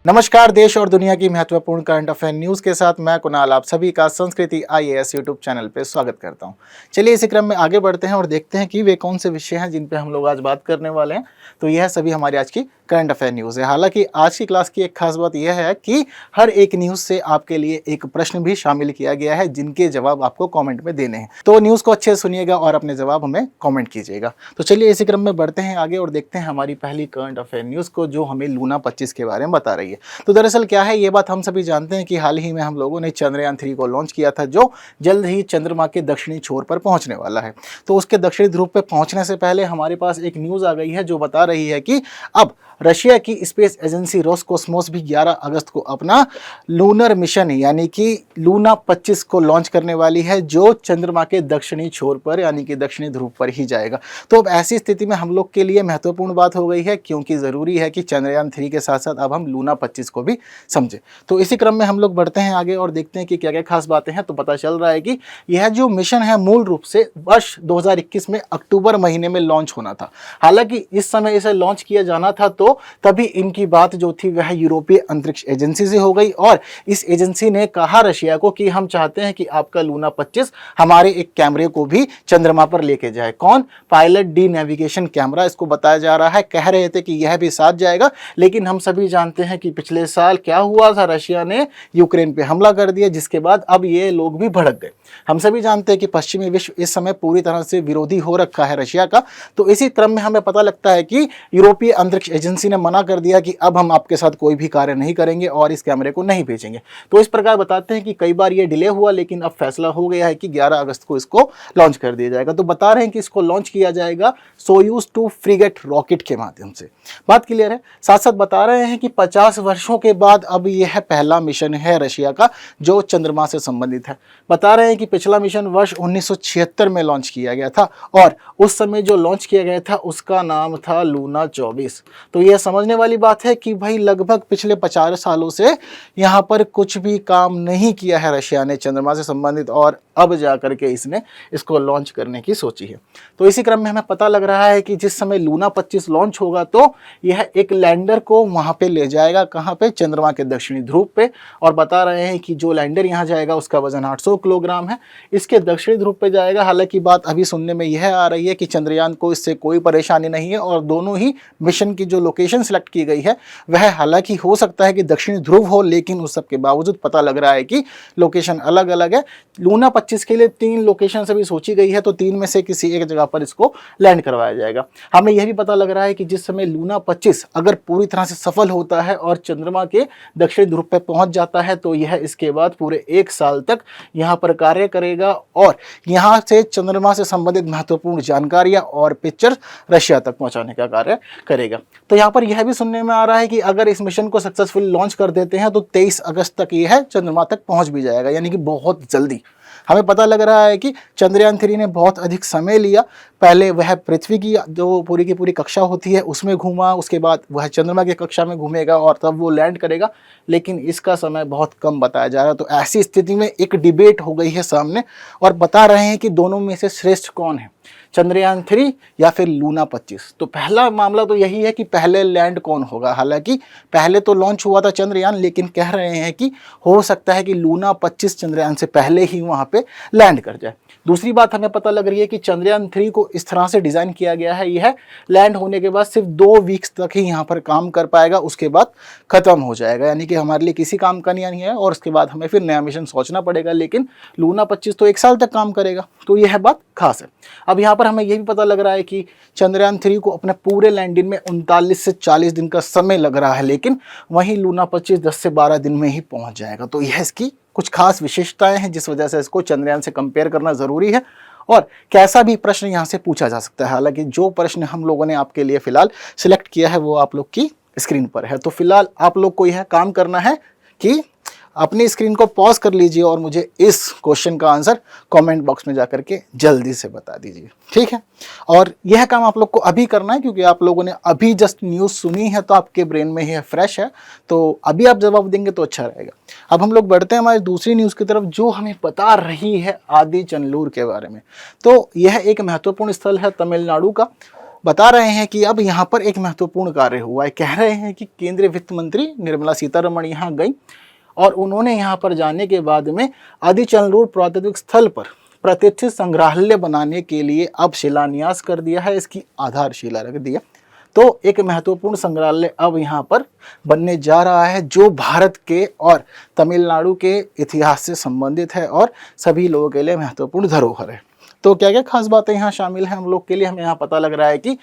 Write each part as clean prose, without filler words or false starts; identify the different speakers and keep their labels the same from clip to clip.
Speaker 1: नमस्कार। देश और दुनिया की महत्वपूर्ण करंट अफेयर न्यूज के साथ मैं कुणाल आप सभी का संस्कृति आईएएस यूट्यूब चैनल पे स्वागत करता हूं। चलिए इसी क्रम में आगे बढ़ते हैं और देखते हैं कि वे कौन से विषय हैं जिन पे हम लोग आज बात करने वाले हैं। तो यह सभी हमारी आज की करंट अफेयर न्यूज़ है। हालांकि आज की क्लास की एक खास बात यह है कि हर एक न्यूज़ से आपके लिए एक प्रश्न भी शामिल किया गया है जिनके जवाब आपको कमेंट में देने हैं। तो न्यूज़ को अच्छे से सुनिएगा और अपने जवाब हमें कमेंट कीजिएगा। तो चलिए इसी क्रम में बढ़ते हैं आगे और देखते हैं हमारी पहली करंट अफेयर न्यूज़ को, जो हमें लूना 25 के बारे में बता रही है। तो दरअसल क्या है, ये बात हम सभी जानते हैं कि हाल ही में हम लोगों ने चंद्रयान 3 को लॉन्च किया था, जो जल्द ही चंद्रमा के दक्षिणी छोर पर पहुंचने वाला है। तो उसके दक्षिणी ध्रुव पर पहुंचने से पहले हमारे पास एक न्यूज़ आ गई है जो बता रही है कि अब रशिया की स्पेस एजेंसी रोसकोस्मोस भी 11 अगस्त को अपना लूनर मिशन यानी कि लूना 25 को लॉन्च करने वाली है, जो चंद्रमा के दक्षिणी छोर पर यानी कि दक्षिणी ध्रुव पर ही जाएगा। तो अब ऐसी स्थिति में हम लोग के लिए महत्वपूर्ण बात हो गई है, क्योंकि ज़रूरी है कि चंद्रयान 3 के साथ साथ अब हम लूना 25 को भी समझें। तो इसी क्रम में हम लोग बढ़ते हैं आगे और देखते हैं कि क्या क्या खास बातें हैं। तो पता चल रहा है कि यह जो मिशन है मूल रूप से वर्ष 2021 में अक्टूबर महीने में लॉन्च होना था। हालांकि इस समय इसे लॉन्च किया जाना था, तो तभी इनकी बात जो थी वह यूरोपीय अंतरिक्ष एजेंसी से हो गई और इस एजेंसी ने कहा रशिया को कि हम चाहते हैं कि आपका लूना 25 हमारे एक कैमरे को भी चंद्रमा पर लेके जाए। कौन? पायलट डी नेविगेशन कैमरा इसको बताया जा रहा है। कह रहे थे कि यह भी साथ जाएगा, लेकिन हम सभी जानते हैं कि पिछले साल क्या हुआ था, रशिया ने यूक्रेन पे हमला कर दिया, जिसके बाद अब ये लोग भी भड़क गए। हम सभी जानते हैं कि पश्चिमी विश्व इस समय पूरी तरह से विरोधी हो रखा है रशिया का। तो इसी क्रम में हमें पता लगता है कि यूरोपीय अंतरिक्ष एजेंसी ने मना कर दिया कि अब हम आपके साथ कोई भी कार्य नहीं करेंगे और इस कैमरे को नहीं भेजेंगे। तो इस प्रकार बताते हैं कि कई बार ये डिले हुआ, लेकिन अब फैसला हो गया है कि 11 अगस्त को इसको लॉन्च कर दिया जाएगा। तो बता रहे हैं कि इसको लॉन्च किया जाएगा सोयूज 2 फ्रीगेट रॉकेट के माध्यम से। बात क्लियर है। साथ साथ बता रहे हैं कि 50 वर्षों के बाद अब यह पहला मिशन है रशिया का जो चंद्रमा से संबंधित है। बता रहे हैं कि पिछला मिशन वर्ष 1976 में लॉन्च किया गया था और उस समय जो लॉन्च किया गया था उसका नाम था लूना 24। तो यह समझने वाली बात है कि भाई लगभग पिछले 50 सालों से यहाँ पर कुछ भी काम नहीं किया है रशिया ने चंद्रमा से संबंधित, और अब जाकर के इसने इसको लॉन्च करने की सोची है। तो इसी क्रम में हमें पता लग रहा है कि जिस समय लूना 25 लॉन्च होगा तो यह एक लैंडर को वहां पे ले जाएगा। कहां पे? चंद्रमा के दक्षिणी ध्रुव पे। और बता रहे हैं कि जो लैंडर यहां जाएगा उसका वजन 800 किलोग्राम है, इसके दक्षिणी ध्रुव पे जाएगा। हालांकि बात अभी सुनने में यह आ रही है कि चंद्रयान को इससे कोई परेशानी नहीं है और दोनों ही मिशन की जो लोकेशन सिलेक्ट की गई है वह हालांकि हो सकता है कि दक्षिणी ध्रुव हो, लेकिन उस सब के बावजूद पता लग रहा है कि लोकेशन अलग अलग है। लूना 25 के लिए 3 लोकेशन अभी सोची गई है, तो 3 में से किसी एक जगह पर इसको लैंड करवाया जाएगा। हमें यह भी पता लग रहा है कि जिस समय लूना 25 अगर पूरी तरह से सफल होता है और चंद्रमा के दक्षिणी ध्रुव पर पहुंच जाता है, तो यह इसके बाद पूरे 1 साल तक यहाँ पर कार्य करेगा और यहाँ से चंद्रमा से संबंधित महत्वपूर्ण जानकारियां और पिक्चर रशिया तक पहुंचाने का कार्य करेगा। तो यहाँ पर यह भी सुनने में आ रहा है कि अगर इस मिशन को सक्सेसफुल लॉन्च कर देते हैं तो 23 अगस्त तक यह चंद्रमा तक पहुंच भी जाएगा, यानी कि बहुत जल्दी। हमें पता लग रहा है कि चंद्रयान 3 ने बहुत अधिक समय लिया। पहले वह पृथ्वी की जो पूरी की पूरी कक्षा होती है उसमें घूमा, उसके बाद वह चंद्रमा की कक्षा में घूमेगा और तब वो लैंड करेगा, लेकिन इसका समय बहुत कम बताया जा रहा है। तो ऐसी स्थिति में एक डिबेट हो गई है सामने और बता रहे हैं कि दोनों में से श्रेष्ठ कौन है, चंद्रयान 3 या फिर लूना 25। तो पहला मामला तो यही है कि पहले लैंड कौन होगा। हालांकि पहले तो लॉन्च हुआ था चंद्रयान, लेकिन कह रहे हैं कि हो सकता है कि लूना 25 चंद्रयान से पहले ही वहां पे लैंड कर जाए। दूसरी बात हमें पता लग रही है कि चंद्रयान 3 को इस तरह से डिज़ाइन किया गया है, यह लैंड होने के बाद सिर्फ 2 वीक्स तक ही यहाँ पर काम कर पाएगा, उसके बाद खत्म हो जाएगा। यानी कि हमारे लिए किसी काम का नहीं है और उसके बाद हमें फिर नया मिशन सोचना पड़ेगा। लेकिन लूना 25 तो 1 साल तक काम करेगा, तो यह बात खास है। अब यहाँ पर हमें यह भी पता लग रहा है कि चंद्रयान 3 को अपने पूरे लैंडिंग में 39 से 40 दिन का समय लग रहा है, लेकिन वहीं लूना 25 10 से 12 दिन में ही पहुंच जाएगा। तो यह इसकी कुछ खास विशेषताएं हैं जिस वजह से इसको चंद्रयान से कंपेयर करना ज़रूरी है। और कैसा भी प्रश्न यहाँ से पूछा जा सकता है। हालांकि जो प्रश्न हम लोगों ने आपके लिए फिलहाल सिलेक्ट किया है वो आप लोग की स्क्रीन पर है। तो फिलहाल आप लोग को यह काम करना है कि अपनी स्क्रीन को पॉज कर लीजिए और मुझे इस क्वेश्चन का आंसर कमेंट बॉक्स में जाकर के जल्दी से बता दीजिए, ठीक है। और यह काम आप लोग को अभी करना है क्योंकि आप लोगों ने अभी जस्ट न्यूज़ सुनी है, तो आपके ब्रेन में ही फ्रेश है, तो अभी आप जवाब देंगे तो अच्छा रहेगा। अब हम लोग बढ़ते हैं हमारी दूसरी न्यूज़ की तरफ, जो हमें बता रही है आदिचनलूर के बारे में। तो यह एक महत्वपूर्ण स्थल है तमिलनाडु का, बता रहे हैं कि अब यहाँ पर एक महत्वपूर्ण कार्य हुआ है। कह रहे हैं कि केंद्रीय वित्त मंत्री निर्मला सीतारमण यहाँ गई और उन्होंने यहाँ पर जाने के बाद में आदिचनलूर पुरातात्विक स्थल पर प्रतिष्ठित संग्रहालय बनाने के लिए अब शिलान्यास कर दिया है, इसकी आधारशिला रख दिया। तो एक महत्वपूर्ण संग्रहालय अब यहाँ पर बनने जा रहा है जो भारत के और तमिलनाडु के इतिहास से संबंधित है और सभी लोगों के लिए महत्वपूर्ण धरोहर है। तो क्या क्या खास बातें यहाँ शामिल हैं हम लोग के लिए, हमें यहाँ पता लग रहा है कि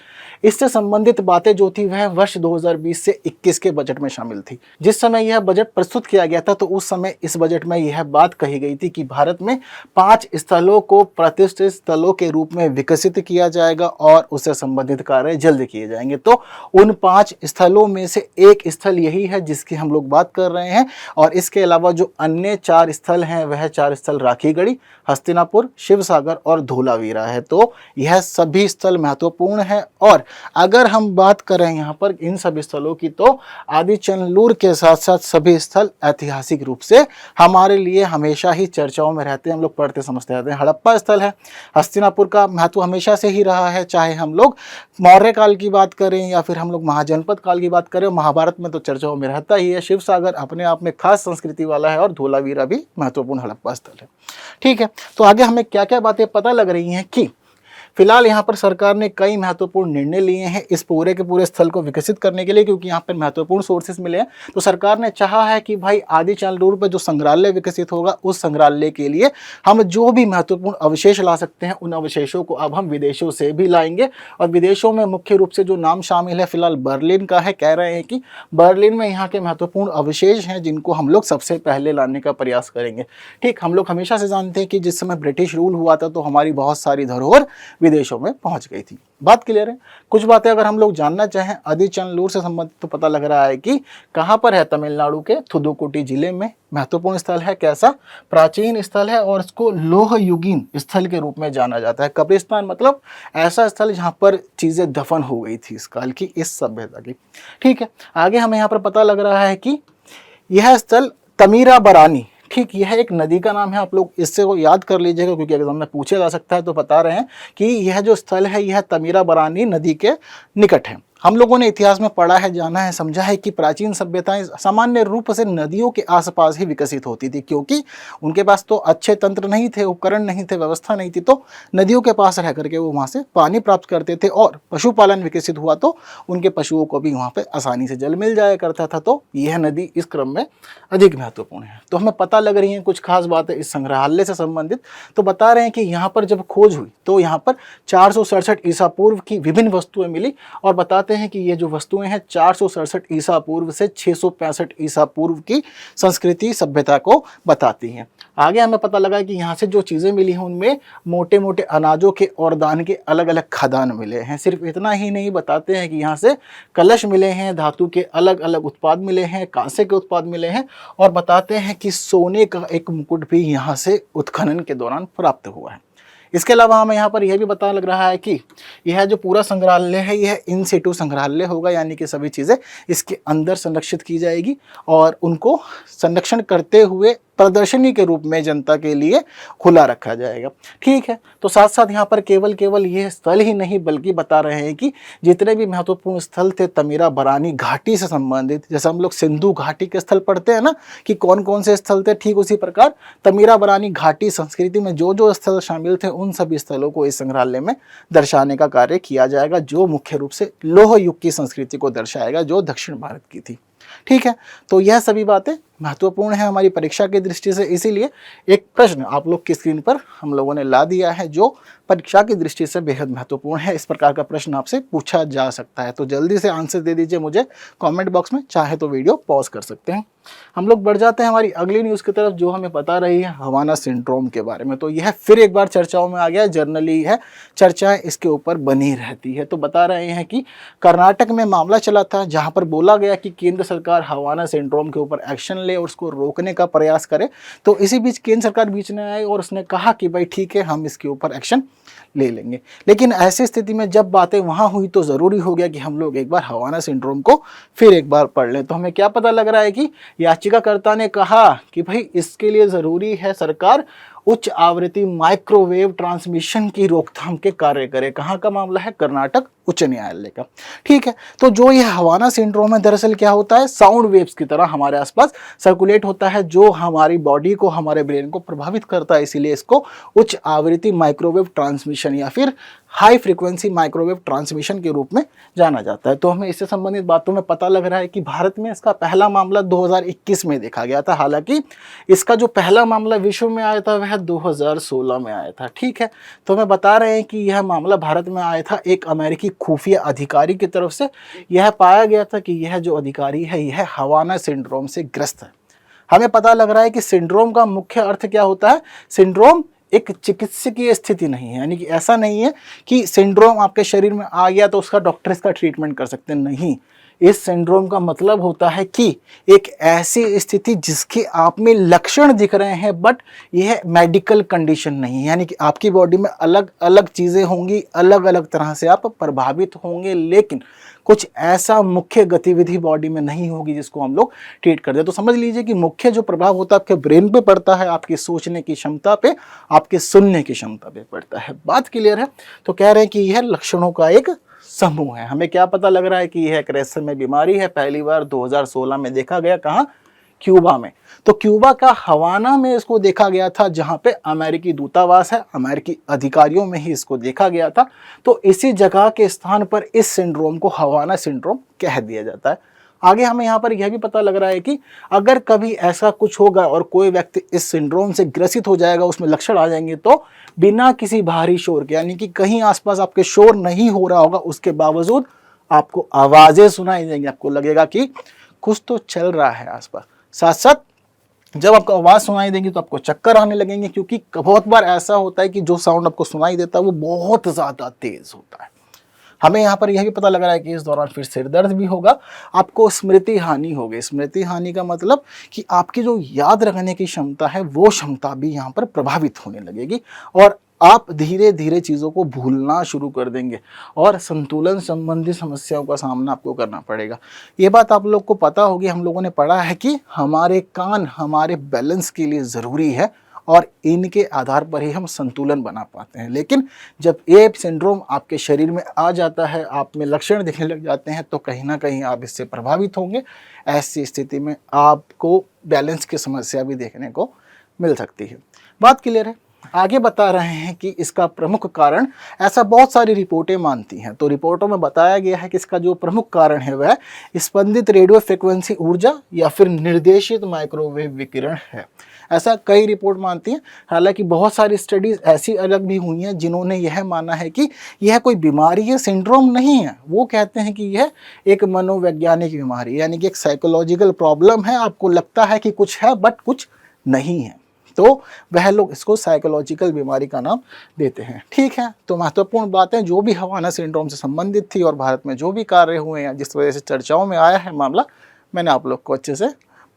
Speaker 1: इससे संबंधित बातें जो थी वह वर्ष 2020 से 21 के बजट में शामिल थी। जिस समय यह बजट प्रस्तुत किया गया था तो उस समय इस बजट में यह बात कही गई थी कि भारत में 5 स्थलों को प्रतिष्ठित स्थलों के रूप में विकसित किया जाएगा और उससे संबंधित कार्य जल्द किए जाएंगे। तो उन 5 स्थलों में से एक स्थल यही है जिसकी हम लोग बात कर रहे हैं और इसके अलावा जो अन्य 4 स्थल हैं वह 4 स्थल राखीगढ़ी, हस्तिनापुर, शिवसागर और धोलावीरा है। तो यह सभी स्थल महत्वपूर्ण है और अगर हम बात करें यहाँ पर इन सभी स्थलों की तो आदिचनलूर के साथ साथ सभी स्थल ऐतिहासिक रूप से हमारे लिए हमेशा ही चर्चाओं में रहते हैं, हम लोग पढ़ते समझते रहते हैं। हड़प्पा स्थल है, हस्तिनापुर का महत्व हमेशा से ही रहा है, चाहे हम लोग मौर्य काल की बात करें या फिर हम लोग महाजनपद काल की बात करें, महाभारत में तो चर्चाओं में रहता ही है। शिवसागर अपने आप में खास संस्कृति वाला है और धोलावीरा भी महत्वपूर्ण हड़प्पा स्थल है। ठीक है, तो आगे हमें क्या क्या बातें पता लग रही हैं कि फिलहाल यहाँ पर सरकार ने कई महत्वपूर्ण निर्णय लिए हैं इस पूरे के पूरे स्थल को विकसित करने के लिए, क्योंकि यहाँ पर महत्वपूर्ण सोर्सेज मिले हैं। तो सरकार ने चाहा है कि भाई आदिचनलूर पर जो संग्रहालय विकसित होगा उस संग्रहालय के लिए हम जो भी महत्वपूर्ण अवशेष ला सकते हैं उन अवशेषों को अब हम विदेशों से भी लाएंगे। और विदेशों में मुख्य रूप से जो नाम शामिल है फिलहाल बर्लिन का है। कह रहे हैं कि बर्लिन में यहाँ के महत्वपूर्ण अवशेष हैं जिनको हम लोग सबसे पहले लाने का प्रयास करेंगे। ठीक, हम लोग हमेशा से जानते हैं कि जिस समय ब्रिटिश रूल हुआ था तो हमारी बहुत सारी धरोहर विदेशों में पहुंच गई थी। बात क्लियर है। कुछ बातें अगर हम लोग जानना चाहें आदिचनलूर से संबंधित तो पता लग रहा है कि कहां पर है, तमिलनाडु के थुथुकुडी जिले में महत्वपूर्ण स्थल है। कैसा प्राचीन स्थल है और इसको लोह युगीन स्थल के रूप में जाना जाता है। कब्रिस्तान मतलब ऐसा स्थल जहां पर चीजें दफन हो गई थी इस काल की, इस सभ्यता की। ठीक है, आगे हमें यहाँ पर पता लग रहा है कि यह स्थल तमीराबरानी, ठीक, यह एक नदी का नाम है। आप लोग इससे को याद कर लीजिएगा क्योंकि एग्जाम में पूछा जा सकता है। तो बता रहे हैं कि यह जो स्थल है यह तमीराबरानी नदी के निकट है। हम लोगों ने इतिहास में पढ़ा है, जाना है, समझा है कि प्राचीन सभ्यताएं सामान्य रूप से नदियों के आसपास ही विकसित होती थी, क्योंकि उनके पास तो अच्छे तंत्र नहीं थे, उपकरण नहीं थे, व्यवस्था नहीं थी। तो नदियों के पास रह करके वो वहाँ से पानी प्राप्त करते थे और पशुपालन विकसित हुआ तो उनके पशुओं को भी वहाँ पे आसानी से जल मिल जाया करता था। तो यह नदी इस क्रम में अधिक महत्वपूर्ण है। तो हमें पता लग रही हैं कुछ खास बातें इस संग्रहालय से संबंधित। तो बता रहे हैं कि यहाँ पर जब खोज हुई तो यहाँ पर 467 ईसा पूर्व की विभिन्न वस्तुएं मिली और बताते हैं कि ये जो वस्तुएं हैं 467 ईसा पूर्व से 665 ईसा पूर्व की संस्कृति सभ्यता को बताती हैं। आगे हमें पता लगा कि यहाँ से जो चीज़ें मिली हैं उनमें मोटे मोटे अनाजों के और दान के अलग अलग खदान मिले हैं। सिर्फ इतना ही नहीं, बताते हैं कि यहाँ से कलश मिले हैं, धातु के अलग अलग उत्पाद मिले हैं, कांसे के उत्पाद मिले हैं और बताते हैं कि सोने का एक मुकुट भी यहाँ से उत्खनन के दौरान प्राप्त हुआ है। इसके अलावा हमें यहाँ पर यह भी पता लग रहा है कि यह जो पूरा संग्रहालय है यह इन सिटू संग्रहालय होगा, यानी कि सभी चीज़ें इसके अंदर संरक्षित की जाएगी और उनको संरक्षण करते हुए प्रदर्शनी के रूप में जनता के लिए खुला रखा जाएगा। ठीक है, तो साथ साथ यहाँ पर केवल ये स्थल ही नहीं बल्कि बता रहे हैं कि जितने भी महत्वपूर्ण स्थल थे तमीराबरानी घाटी से संबंधित, जैसे हम लोग सिंधु घाटी के स्थल पढ़ते हैं ना कि कौन कौन से स्थल थे, ठीक उसी प्रकार तमीराबरानी घाटी संस्कृति में जो जो स्थल शामिल थे उन सभी स्थलों को इस संग्रहालय में दर्शाने का कार्य किया जाएगा, जो मुख्य रूप से लोह युग की संस्कृति को दर्शाएगा जो दक्षिण भारत की थी। ठीक है, तो यह सभी बातें महत्वपूर्ण है हमारी परीक्षा की दृष्टि से। इसीलिए एक प्रश्न आप लोग की स्क्रीन पर हम लोगों ने ला दिया है जो परीक्षा की दृष्टि से बेहद महत्वपूर्ण है। इस प्रकार का प्रश्न आपसे पूछा जा सकता है, तो जल्दी से आंसर दे दीजिए मुझे कमेंट बॉक्स में, चाहे तो वीडियो पॉज कर सकते हैं। हम लोग बढ़ जाते हैं हमारी अगली न्यूज़ की तरफ जो हमें बता रही है हवाना सिंड्रोम के बारे में। तो यह फिर एक बार चर्चाओं में आ गया, जर्नली है, चर्चाएं इसके ऊपर बनी रहती है। तो बता रहे हैं कि कर्नाटक में मामला चला था जहां पर बोला गया कि केंद्र सरकार हवाना सिंड्रोम के ऊपर एक्शन ले और उसको रोकने का प्रयास करे। तो इसी बीच केंद्र सरकार बीच में आई और उसने कहा कि भाई ठीक है, हम इसके ऊपर एक्शन ले लेंगे। लेकिन ऐसी स्थिति में जब बातें वहां हुई तो ज़रूरी हो गया कि हम लोग एक बार हवाना सिंड्रोम को फिर एक बार पढ़ लें। तो हमें क्या पता लग रहा है कि याचिकाकर्ता ने कहा कि भाई इसके लिए ज़रूरी है सरकार उच्च आवृत्ति माइक्रोवेव ट्रांसमिशन की रोकथाम के कार्य करे। कहाँ का मामला है? कर्नाटक उच्च न्यायालय का। ठीक है, तो जो ये हवाना सिंड्रोम है दरअसल क्या होता है, साउंड वेव्स की तरह हमारे आसपास सर्कुलेट होता है, जो हमारी बॉडी को, हमारे ब्रेन को प्रभावित करता है। इसीलिए इसको उच्च आवृत्ति माइक्रोवेव ट्रांसमिशन या फिर हाई फ्रीक्वेंसी माइक्रोवेव ट्रांसमिशन के रूप में जाना जाता है। तो हमें इससे संबंधित बातों में पता लग रहा है कि भारत में इसका पहला मामला 2021 में देखा गया था। हालांकि इसका जो पहला मामला विश्व में आया था वह 2016 में आया था। ठीक है, तो हमें बता रहे हैं कि यह मामला भारत में आया था एक अमेरिकी खुफिया अधिकारी की तरफ से। यह पाया गया था कि यह जो अधिकारी है यह हवाना सिंड्रोम से ग्रस्त है। हमें पता लग रहा है कि सिंड्रोम का मुख्य अर्थ क्या होता है। सिंड्रोम एक चिकित्सकीय स्थिति नहीं है, यानी कि ऐसा नहीं है कि सिंड्रोम आपके शरीर में आ गया तो उसका डॉक्टर इसका ट्रीटमेंट कर सकते हैं, नहीं। इस सिंड्रोम का मतलब होता है कि एक ऐसी स्थिति जिसके आप में लक्षण दिख रहे हैं बट यह मेडिकल कंडीशन नहीं है, यानी कि आपकी बॉडी में अलग अलग चीज़ें होंगी, अलग अलग तरह से आप प्रभावित होंगे, लेकिन कुछ ऐसा मुख्य गतिविधि बॉडी में नहीं होगी जिसको हम लोग ट्रीट कर दे। तो समझ लीजिए कि मुख्य जो प्रभाव होता है आपके ब्रेन पे पड़ता है, आपकी सोचने की क्षमता पे, आपके सुनने की क्षमता पे पड़ता है। बात क्लियर है? तो कह रहे हैं कि यह लक्षणों का एक समूह है। हमें क्या पता लग रहा है कि यह एक रहस्यमय बीमारी है। पहली बार 2016 में देखा गया, कहाँ? क्यूबा में। तो क्यूबा का हवाना में इसको देखा गया था, जहां पे अमेरिकी दूतावास है, अमेरिकी अधिकारियों में ही इसको देखा गया था। तो इसी जगह के स्थान पर इस सिंड्रोम को हवाना सिंड्रोम कह दिया जाता है। आगे हमें यहाँ पर यह भी पता लग रहा है कि अगर कभी ऐसा कुछ होगा और कोई व्यक्ति इस सिंड्रोम से ग्रसित हो जाएगा, उसमें लक्षण आ जाएंगे, तो बिना किसी बाहरी शोर के, यानी कि कहीं आसपास आपके शोर नहीं हो रहा होगा, उसके बावजूद आपको आवाजें सुनाई देंगी। आपको लगेगा कि कुछ तो चल रहा है आसपास। साथ साथ जब आपको आवाज सुनाई देगी तो आपको चक्कर आने लगेंगे, क्योंकि बहुत बार ऐसा होता है कि जो साउंड आपको सुनाई देता है वो बहुत ज्यादा तेज होता है। हमें यहाँ पर यह भी पता लग रहा है कि इस दौरान फिर सिर दर्द भी होगा, आपको स्मृति हानि होगी। स्मृति हानि का मतलब कि आपकी जो याद रखने की क्षमता है वो क्षमता भी यहाँ पर प्रभावित होने लगेगी और आप धीरे धीरे चीज़ों को भूलना शुरू कर देंगे और संतुलन संबंधी समस्याओं का सामना आपको करना पड़ेगा। ये बात आप लोग को पता होगी, हम लोगों ने पढ़ा है कि हमारे कान हमारे बैलेंस के लिए ज़रूरी है और इनके आधार पर ही हम संतुलन बना पाते हैं। लेकिन जब ये सिंड्रोम आपके शरीर में आ जाता है, आप में लक्षण दिखने लग जाते हैं, तो कहीं ना कहीं आप इससे प्रभावित होंगे। ऐसी स्थिति में आपको बैलेंस की समस्या भी देखने को मिल सकती है। बात क्लियर है? आगे बता रहे हैं कि इसका प्रमुख कारण, ऐसा बहुत सारी रिपोर्टें मानती हैं, तो रिपोर्टों में बताया गया है कि इसका जो प्रमुख कारण है वह स्पंदित रेडियो फ्रिक्वेंसी ऊर्जा या फिर निर्देशित माइक्रोवेव विकिरण है। ऐसा कई रिपोर्ट मानती हैं। हालांकि बहुत सारी स्टडीज ऐसी अलग भी हुई हैं जिन्होंने यह माना है कि यह कोई बीमारी है, सिंड्रोम नहीं है। वो कहते हैं कि यह एक मनोवैज्ञानिक बीमारी, यानी कि एक साइकोलॉजिकल प्रॉब्लम है। आपको लगता है कि कुछ है बट कुछ नहीं है, तो वह लोग इसको साइकोलॉजिकल बीमारी का नाम देते हैं। ठीक है, तो महत्वपूर्ण बातें जो भी हवाना सिंड्रोम से संबंधित थी और भारत में जो भी कार्य हुए हैं, जिस वजह से चर्चाओं में आया है मामला, मैंने आप लोग को अच्छे से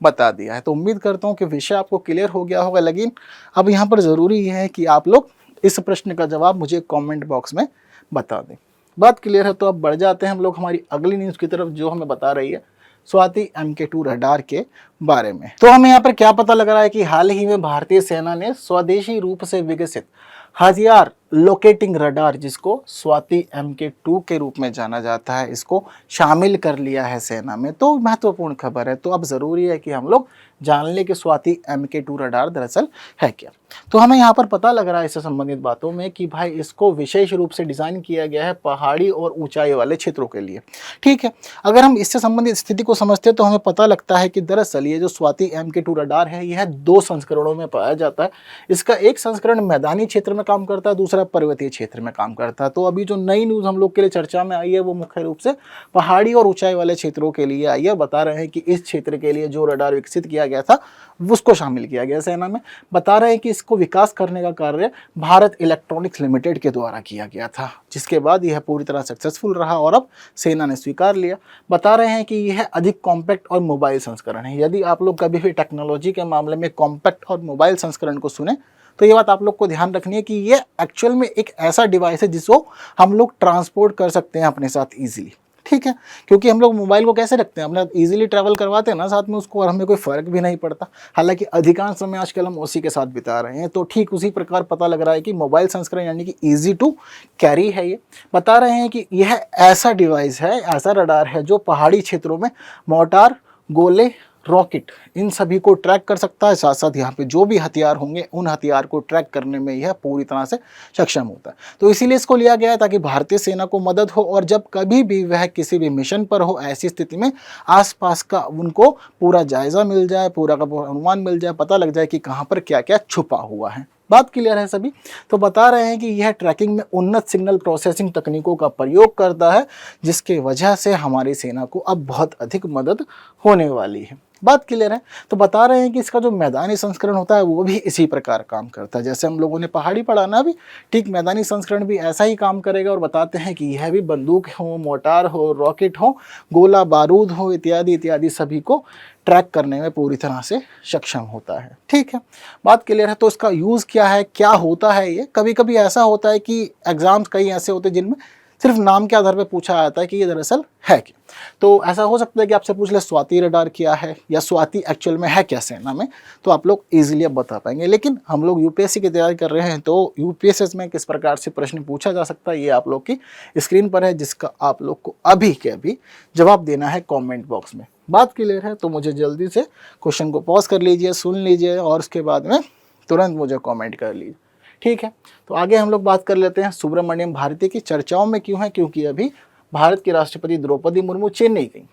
Speaker 1: बता दिया है। तो उम्मीद करता हूँ कि विषय आपको क्लियर हो गया होगा। लेकिन अब यहाँ पर ज़रूरी है कि आप लोग इस प्रश्न का जवाब मुझे कमेंट बॉक्स में बता दें। बात क्लियर है? तो अब बढ़ जाते हैं हम लोग हमारी अगली न्यूज़ की तरफ, जो हमें बता रही है स्वाति MK2 रडार के बारे में। तो हमें यहाँ पर क्या पता लग रहा है कि हाल ही में भारतीय सेना ने स्वदेशी रूप से विकसित हथियार लोकेटिंग रडार, जिसको स्वाति MK2 के रूप में जाना जाता है, इसको शामिल कर लिया है सेना में। तो महत्वपूर्ण खबर है। तो अब ज़रूरी है कि हम लोग जान लें कि स्वाति MK2 रडार दरअसल है क्या। तो हमें यहाँ पर पता लग रहा है इससे संबंधित बातों में कि भाई इसको विशेष रूप से डिज़ाइन किया गया है पहाड़ी और ऊंचाई वाले क्षेत्रों के लिए। ठीक है, अगर हम इससे संबंधित स्थिति को समझते हैं तो हमें पता लगता है कि दरअसल ये जो स्वाति MK2 रडार है यह 2 संस्करणों में पाया जाता है। इसका एक संस्करण मैदानी क्षेत्र में काम करता है, दूसरा पर्वतीय क्षेत्र में काम करता है। तो अभी जो नई न्यूज़ हम लोग के लिए चर्चा में आई है वो मुख्य रूप से पहाड़ी और ऊंचाई वाले क्षेत्रों के लिए आई है। बता रहे हैं कि इस क्षेत्र के लिए जो रडार विकसित किया गया था उसको शामिल किया गया सेना में। बता रहे हैं कि इसको विकास करने का कार्य भारत इलेक्ट्रॉनिक्स लिमिटेड के द्वारा किया गया था, जिसके बाद यह पूरी तरह सक्सेसफुल रहा और अब सेना ने स्वीकार लिया। बता रहे हैं कि यह अधिक कॉम्पैक्ट और मोबाइल संस्करण है। यदि आप लोग कभी भी टेक्नोलॉजी के मामले में कॉम्पैक्ट और मोबाइल संस्करण को सुने तो ये बात आप लोग को ध्यान रखनी है कि ये एक्चुअल में एक ऐसा डिवाइस है जिसको हम लोग ट्रांसपोर्ट कर सकते हैं अपने साथ ईजिली। ठीक है, क्योंकि हम लोग मोबाइल को कैसे रखते हैं, अपना इजीली ट्रैवल करवाते हैं ना साथ में उसको, और हमें कोई फ़र्क भी नहीं पड़ता। हालांकि अधिकांश समय आजकल हम उसी के साथ बिता रहे हैं। तो ठीक उसी प्रकार पता लग रहा है कि मोबाइल संस्करण यानी कि ईजी टू कैरी है। ये बता रहे हैं कि यह ऐसा डिवाइस है, ऐसा रडार है जो पहाड़ी क्षेत्रों में मोर्टार, गोले, रॉकेट इन सभी को ट्रैक कर सकता है। साथ साथ यहाँ पे जो भी हथियार होंगे उन हथियार को ट्रैक करने में यह पूरी तरह से सक्षम होता है। तो इसीलिए इसको लिया गया है ताकि भारतीय सेना को मदद हो, और जब कभी भी वह किसी भी मिशन पर हो, ऐसी स्थिति में आसपास का उनको पूरा जायजा मिल जाए, पूरा का पूरा अनुमान मिल जाए, पता लग जाए कि कहाँ पर क्या क्या छुपा हुआ है। बात क्लियर है सभी? तो बता रहे हैं कि यह ट्रैकिंग में उन्नत सिग्नल प्रोसेसिंग तकनीकों का प्रयोग करता है, जिसके वजह से हमारी सेना को अब बहुत अधिक मदद होने वाली है। बात क्लियर है? तो बता रहे हैं कि इसका जो मैदानी संस्करण होता है वो भी इसी प्रकार काम करता है। जैसे हम लोगों ने पहाड़ी पढ़ा ना, अभी ठीक मैदानी संस्करण भी ऐसा ही काम करेगा। और बताते हैं कि यह भी बंदूक हो, मोर्टार हो, रॉकेट हो, गोला बारूद हो, इत्यादि इत्यादि सभी को ट्रैक करने में पूरी तरह से सक्षम होता है। ठीक है, बात क्लियर है? तो इसका यूज़ क्या है, क्या होता है ये? कभी कभी ऐसा होता है कि एग्जाम्स कई ऐसे होते हैं जिनमें सिर्फ नाम के आधार पर पूछा जाता है कि ये दरअसल है क्या। तो ऐसा हो सकता है कि आपसे पूछ ले स्वाति रडार क्या है, या स्वाति एक्चुअल में है क्या सेना में, तो आप लोग इजीली अब बता पाएंगे। लेकिन हम लोग यूपीएससी की तैयारी कर रहे हैं, तो यूपीएससी में किस प्रकार से प्रश्न पूछा जा सकता है ये आप लोग की स्क्रीन पर है, जिसका आप लोग को अभी के अभी जवाब देना है कॉमेंट बॉक्स में। बात क्लियर है? तो मुझे जल्दी से क्वेश्चन को पॉज कर लीजिए, सुन लीजिए, और उसके बाद में तुरंत मुझे कॉमेंट कर लीजिए। ठीक है, तो आगे हम लोग बात कर लेते हैं सुब्रमण्यम भारती की। चर्चाओं में क्यों है? क्योंकि अभी भारत की राष्ट्रपति द्रौपदी मुर्मू चेन्नई गई,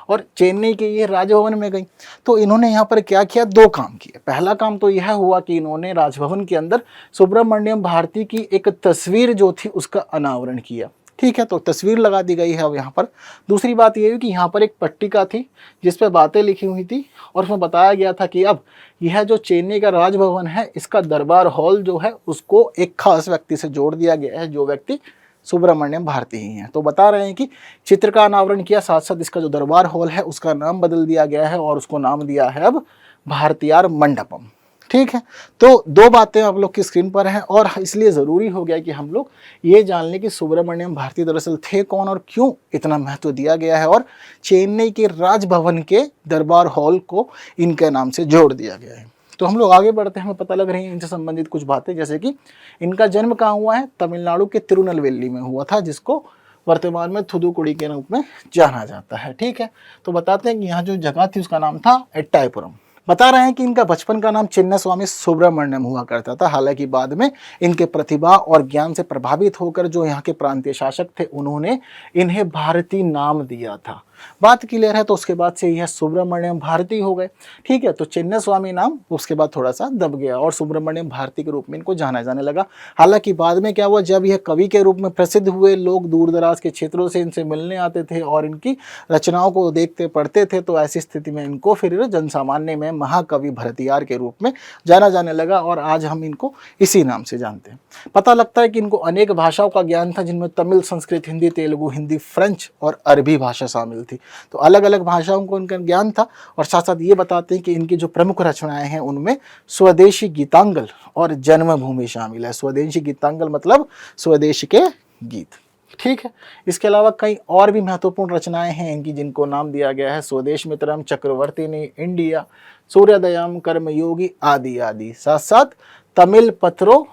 Speaker 1: और चेन्नई के ये राजभवन में गई। तो इन्होंने यहाँ पर क्या किया? दो काम किए। पहला काम तो यह हुआ कि इन्होंने राजभवन के अंदर सुब्रमण्यम भारती की एक तस्वीर जो थी उसका अनावरण किया। ठीक है, तो तस्वीर लगा दी गई है अब यहाँ पर। दूसरी बात ये हुई कि यहाँ पर एक पट्टिका थी जिस पर बातें लिखी हुई थी, और उसमें बताया गया था कि अब यह जो चेन्नई का राजभवन है, इसका दरबार हॉल जो है उसको एक खास व्यक्ति से जोड़ दिया गया है, जो व्यक्ति सुब्रमण्यम भारती ही हैं। तो बता रहे हैं कि चित्र का अनावरण किया, साथ साथ इसका जो दरबार हॉल है उसका नाम बदल दिया गया है, और उसको नाम दिया है अब भारतीयार मंडपम। ठीक है, तो दो बातें आप लोग की स्क्रीन पर हैं, और इसलिए ज़रूरी हो गया कि हम लोग ये जान लें कि सुब्रमण्यम भारती दरअसल थे कौन, और क्यों इतना महत्व दिया गया है, और चेन्नई के राजभवन के दरबार हॉल को इनके नाम से जोड़ दिया गया है। तो हम लोग आगे बढ़ते हैं, हमें पता लग रही है इनसे संबंधित कुछ बातें, जैसे कि इनका जन्म कहाँ हुआ है? तमिलनाडु के तिरुनेलवेली में हुआ था, जिसको वर्तमान में थुथुकुडी के रूप में जाना जाता है। ठीक है, तो बताते हैं कि यहाँ जो जगह थी उसका नाम था एट्टायपुरम। बता रहे हैं कि इनका बचपन का नाम चिन्नास्वामी सुब्रमण्यम हुआ करता था। हालांकि बाद में इनके प्रतिभा और ज्ञान से प्रभावित होकर जो यहाँ के प्रांतीय शासक थे उन्होंने इन्हें भारती नाम दिया था। बात क्लियर है? तो उसके बाद से यह सुब्रमण्यम भारती हो गए। ठीक है, तो चिन्नास्वामी नाम उसके बाद थोड़ा सा दब गया और सुब्रमण्यम भारती के रूप में इनको जाना जाने लगा। हालांकि बाद में क्या हुआ, जब यह कवि के रूप में प्रसिद्ध हुए, लोग दूर दराज के क्षेत्रों से इनसे मिलने आते थे और इनकी रचनाओं को देखते पढ़ते थे, तो ऐसी स्थिति में इनको फिर जनसामान्य में महाकवि भरतियार के रूप में जाना जाने लगा, और आज हम इनको इसी नाम से जानते हैं। पता लगता है कि इनको अनेक भाषाओं का ज्ञान था, जिनमें तमिल, संस्कृत, हिंदी, तेलुगु, हिंदी, फ्रेंच और अरबी भाषा शामिल थी। तो अलग अलग भाषाओं को इनका ज्ञान था। और साथ साथ ये बताते हैं कि इनकी जो प्रमुख रचनाएं हैं उनमें स्वदेशी गीतांगल और जन्मभूमि शामिल है। स्वदेशी गीतांगल मतलब स्वदेश के गीत। ठीक है, इसके अलावा कई और भी महत्वपूर्ण रचनाएं हैं इनकी, जिनको नाम दिया गया है स्वदेश मित्रम, चक्रवर्तिनी, इंडिया, सूर्योदयम, कर्मयोगी आदि आदि। साथ साथ तमिल पत्रों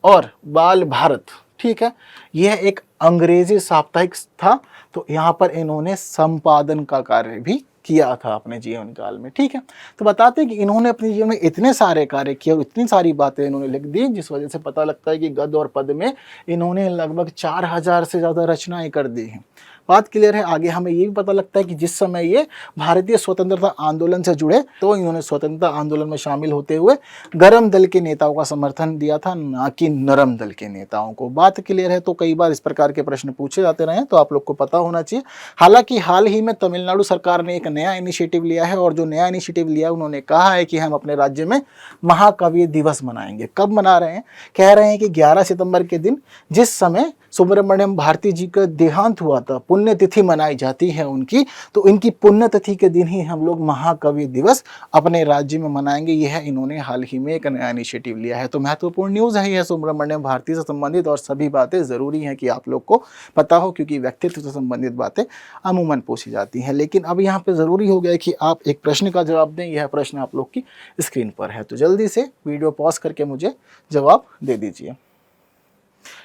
Speaker 1: और बाल भारत। ठीक है, यह एक अंग्रेजी साप्ताहिक था, तो यहाँ पर इन्होंने संपादन का कार्य भी किया था अपने जीवन काल में। ठीक है, तो बताते हैं कि इन्होंने अपने जीवन में इतने सारे कार्य किए और इतनी सारी बातें इन्होंने लिख दी, जिस वजह से पता लगता है कि गद्य और पद्य में इन्होंने लगभग 4000 से ज़्यादा रचनाएं कर दी हैं। बात क्लियर है? आगे हमें ये भी पता लगता है कि जिस समय ये भारतीय स्वतंत्रता आंदोलन से जुड़े, तो इन्होंने स्वतंत्रता आंदोलन में शामिल होते हुए गरम दल के नेताओं का समर्थन दिया था, ना कि नरम दल के नेताओं को। बात क्लियर है? तो कई बार इस प्रकार के प्रश्न पूछे जाते रहे, तो आप लोग को पता होना चाहिए। हालांकि हाल ही में तमिलनाडु सरकार ने एक नया इनिशिएटिव लिया है, और जो नया इनिशिएटिव लिया उन्होंने कहा है कि हम अपने राज्य में महाकवि दिवस मनाएंगे। कब मना रहे हैं? कह रहे हैं कि 11 सितंबर के दिन, जिस समय सुब्रमण्यम भारती जी का देहांत हुआ था, पुण्यतिथि मनाई जाती है उनकी, तो इनकी पुण्यतिथि के दिन ही हम लोग महाकवि दिवस अपने राज्य में मनाएंगे। यह इन्होंने हाल ही में एक नया इनिशिएटिव लिया है। तो महत्वपूर्ण न्यूज़ है यह सुब्रमण्यम भारती से संबंधित, और सभी बातें ज़रूरी हैं कि आप लोग को पता हो, क्योंकि व्यक्तित्व से संबंधित बातें अमूमन पूछी जाती हैं। लेकिन अब यहाँ पे ज़रूरी हो गया कि आप एक प्रश्न का जवाब दें। यह प्रश्न आप लोग की स्क्रीन पर है, तो जल्दी से वीडियो पॉज करके मुझे जवाब दे दीजिए।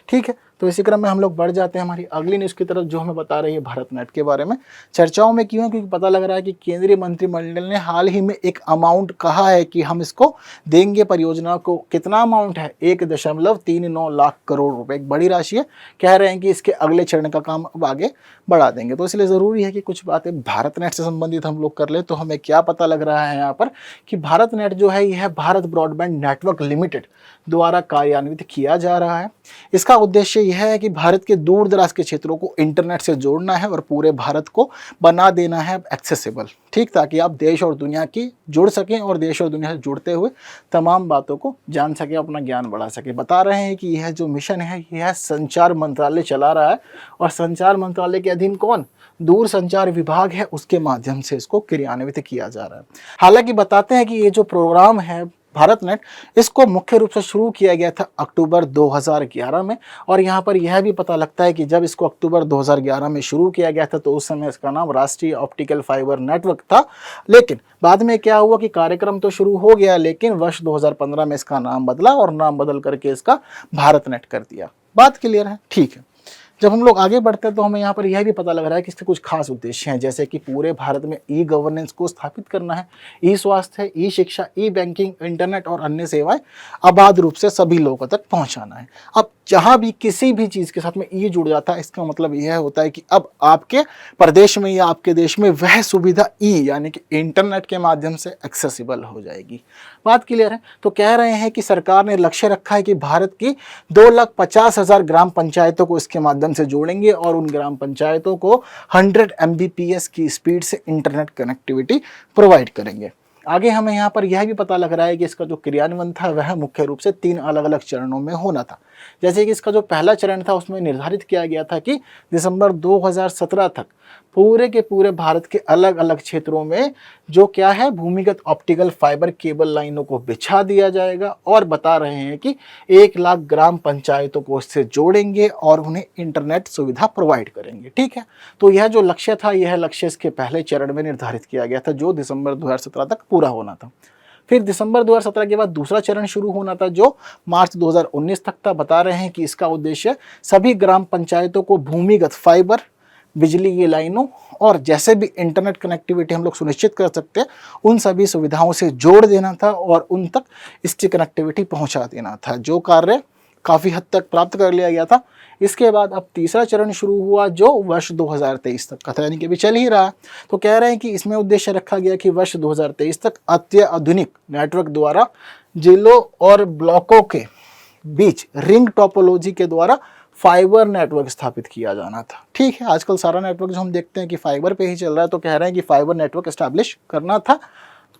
Speaker 1: ठीक है, तो इसी क्रम में हम लोग बढ़ जाते हैं हमारी अगली न्यूज़ की तरफ, जो हमें बता रही है भारत नेट के बारे में। चर्चाओं में क्यों? क्योंकि पता लग रहा है कि केंद्रीय मंत्रिमंडल ने हाल ही में एक अमाउंट कहा है कि हम इसको देंगे परियोजना को। कितना अमाउंट है? 1.39 लाख करोड़ रुपए, एक बड़ी राशि है। कह रहे हैं कि इसके अगले चरण का काम अब आगे बढ़ा देंगे। तो इसलिए ज़रूरी है कि कुछ बातें भारत नेट से संबंधित हम लोग कर ले। तो हमें क्या पता लग रहा है यहाँ पर कि भारत नेट जो है यह भारत ब्रॉडबैंड नेटवर्क लिमिटेड द्वारा कार्यान्वित किया जा रहा है। इसका उद्देश्य यह है कि भारत के दूर दराज के क्षेत्रों को इंटरनेट से जोड़ना है और पूरे भारत को बना देना है एक्सेसिबल, ठीक, ताकि आप देश और दुनिया की जुड़ सकें और देश और दुनिया से जुड़ते हुए तमाम बातों को जान सकें, अपना ज्ञान बढ़ा सकें। बता रहे हैं कि यह जो मिशन है यह संचार मंत्रालय चला रहा है, और संचार मंत्रालय के अधीन कौन? दूर संचार विभाग है, उसके माध्यम से इसको क्रियान्वित किया जा रहा है। हालांकि बताते हैं कि ये जो प्रोग्राम है भारत नेट, इसको मुख्य रूप से शुरू किया गया था अक्टूबर 2011 में, और यहाँ पर यह भी पता लगता है कि जब इसको अक्टूबर 2011 में शुरू किया गया था तो उस समय इसका नाम राष्ट्रीय ऑप्टिकल फाइबर नेटवर्क था। लेकिन बाद में क्या हुआ कि कार्यक्रम तो शुरू हो गया, लेकिन वर्ष 2015 में इसका नाम बदला और नाम बदल करके इसका भारत नेट कर दिया। बात क्लियर है? ठीक है। जब हम लोग आगे बढ़ते हैं तो हमें यहाँ पर यह भी पता लग रहा है कि इसके कुछ खास उद्देश्य हैं, जैसे कि पूरे भारत में ई गवर्नेंस को स्थापित करना है, ई स्वास्थ्य, ई शिक्षा, ई बैंकिंग, इंटरनेट और अन्य सेवाएं आबाद रूप से सभी लोगों तक पहुंचाना है। अब जहां भी किसी भी चीज़ के साथ में ई जुड़ जाता है, इसका मतलब यह होता है कि अब आपके प्रदेश में या आपके देश में वह सुविधा ई यानी कि इंटरनेट के माध्यम से एक्सेसिबल हो जाएगी। बात क्लियर है? तो कह रहे हैं कि सरकार ने लक्ष्य रखा है कि भारत की 2,50,000 ग्राम पंचायतों को इसके माध्यम से जोड़ेंगे और उन ग्राम पंचायतों को 100 Mbps की स्पीड से इंटरनेट कनेक्टिविटी प्रोवाइड करेंगे। आगे हमें यहाँ पर यह भी पता लग रहा है कि इसका जो क्रियान्वयन था वह मुख्य रूप से 3 अलग अलग चरणों में होना था। जैसे कि इसका जो पहला चरण था उसमें निर्धारित किया गया था कि दिसंबर 2017 तक पूरे के पूरे भारत के अलग अलग क्षेत्रों में जो क्या है भूमिगत ऑप्टिकल फाइबर केबल लाइनों को बिछा दिया जाएगा, और बता रहे हैं कि 1 लाख ग्राम पंचायतों को इससे जोड़ेंगे और उन्हें इंटरनेट सुविधा प्रोवाइड करेंगे। ठीक है, तो यह जो लक्ष्य था यह लक्ष्य इसके पहले चरण में निर्धारित किया गया था जो दिसंबर 2017 तक पूरा होना था। फिर दिसंबर 2017 के बाद दूसरा चरण शुरू होना था जो मार्च 2019 तक था। बता रहे हैं कि इसका उद्देश्य सभी ग्राम पंचायतों को भूमिगत फाइबर, बिजली की लाइनों और जैसे भी इंटरनेट कनेक्टिविटी हम लोग सुनिश्चित कर सकते हैं उन सभी सुविधाओं से जोड़ देना था और उन तक इसकी कनेक्टिविटी पहुंचा देना था, जो कार्य काफ़ी हद तक प्राप्त कर लिया गया था। इसके बाद अब तीसरा चरण शुरू हुआ जो वर्ष 2023 तक का था, यानी कि अभी चल ही रहा है। तो कह रहे हैं कि इसमें उद्देश्य रखा गया कि वर्ष 2023 तक अत्याधुनिक नेटवर्क द्वारा जिलों और ब्लॉकों के बीच रिंग टोपोलॉजी के द्वारा फाइबर नेटवर्क स्थापित किया जाना था। ठीक है, आजकल सारा नेटवर्क जो हम देखते हैं कि फाइबर पे ही चल रहा है, तो कह रहे हैं कि फाइबर नेटवर्क एस्टैब्लिश करना था।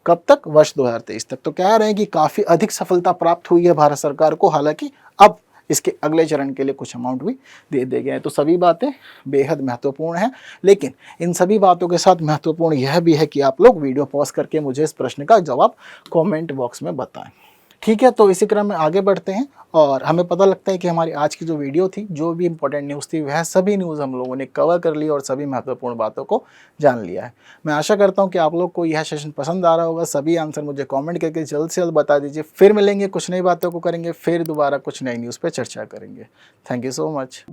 Speaker 1: कब तक? वर्ष 2023 तक। तो कह रहे हैं कि काफ़ी अधिक सफलता प्राप्त हुई है भारत सरकार को। हालांकि अब इसके अगले चरण के लिए कुछ अमाउंट भी दे दिए गए हैं। तो सभी बातें बेहद महत्वपूर्ण हैं, लेकिन इन सभी बातों के साथ महत्वपूर्ण यह भी है कि आप लोग वीडियो पॉज करके मुझे इस प्रश्न का जवाब कमेंट बॉक्स में बताएं। ठीक है, तो इसी क्रम में आगे बढ़ते हैं और हमें पता लगता है कि हमारी आज की जो वीडियो थी, जो भी इंपॉर्टेंट न्यूज़ थी, वह सभी न्यूज़ हम लोगों ने कवर कर ली और सभी महत्वपूर्ण बातों को जान लिया है। मैं आशा करता हूं कि आप लोग को यह सेशन पसंद आ रहा होगा। सभी आंसर मुझे कमेंट करके जल्द से जल्द बता दीजिए। फिर मिलेंगे, कुछ नई बातों को करेंगे, फिर दोबारा कुछ नई न्यूज़ पर चर्चा करेंगे। Thank you so much.